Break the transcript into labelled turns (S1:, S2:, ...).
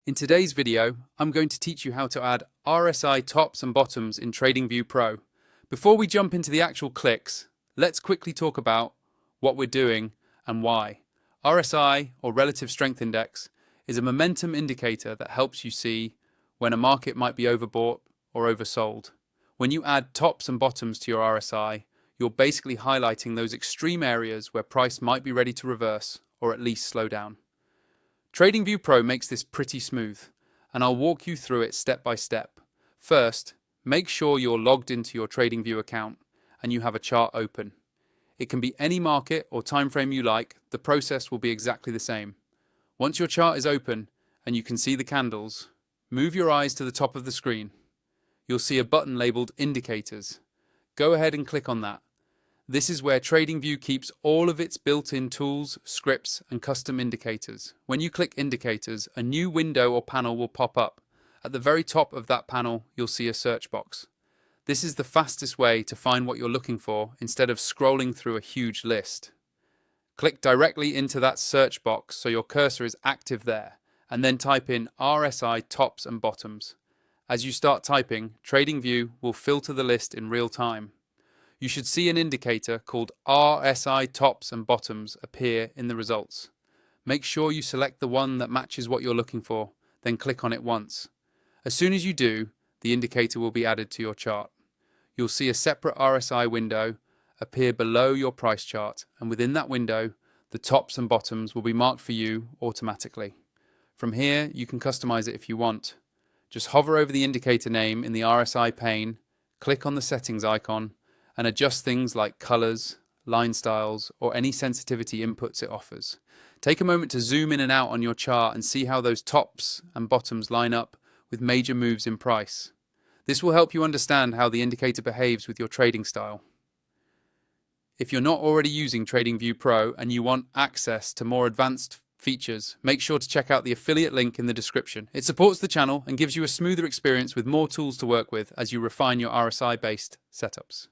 S1: In today's video, I'm going to teach you how to add RSI tops and bottoms in TradingView Pro. Before we jump into the actual clicks, let's quickly talk about what we're doing and why. RSI, or Relative Strength Index, is a momentum indicator that helps you see when a market might be overbought or oversold. When you add tops and bottoms to your RSI, you're basically highlighting those extreme areas where price might be ready to reverse or at least slow down. TradingView Pro makes this pretty smooth, and I'll walk you through it step by step. First, make sure you're logged into your TradingView account and you have a chart open. It can be any market or time frame you like, the process will be exactly the same. Once your chart is open and you can see the candles, move your eyes to the top of the screen. You'll see a button labeled Indicators. Go ahead and click on that. This is where TradingView keeps all of its built-in tools, scripts, and custom indicators. When you click Indicators, a new window or panel will pop up. At the very top of that panel, you'll see a search box. This is the fastest way to find what you're looking for instead of scrolling through a huge list. Click directly into that search box so your cursor is active there, and then type in RSI Tops and Bottoms. As you start typing, TradingView will filter the list in real time. You should see an indicator called RSI Tops and Bottoms appear in the results. Make sure you select the one that matches what you're looking for, then click on it once. As soon as you do, the indicator will be added to your chart. You'll see a separate RSI window appear below your price chart, and within that window, the tops and bottoms will be marked for you automatically. From here, you can customize it if you want. Just hover over the indicator name in the RSI pane, click on the settings icon, and adjust things like colors, line styles, or any sensitivity inputs it offers. Take a moment to zoom in and out on your chart and see how those tops and bottoms line up with major moves in price. This will help you understand how the indicator behaves with your trading style. If you're not already using TradingView Pro and you want access to more advanced features, make sure to check out the affiliate link in the description. It supports the channel and gives you a smoother experience with more tools to work with as you refine your RSI-based setups.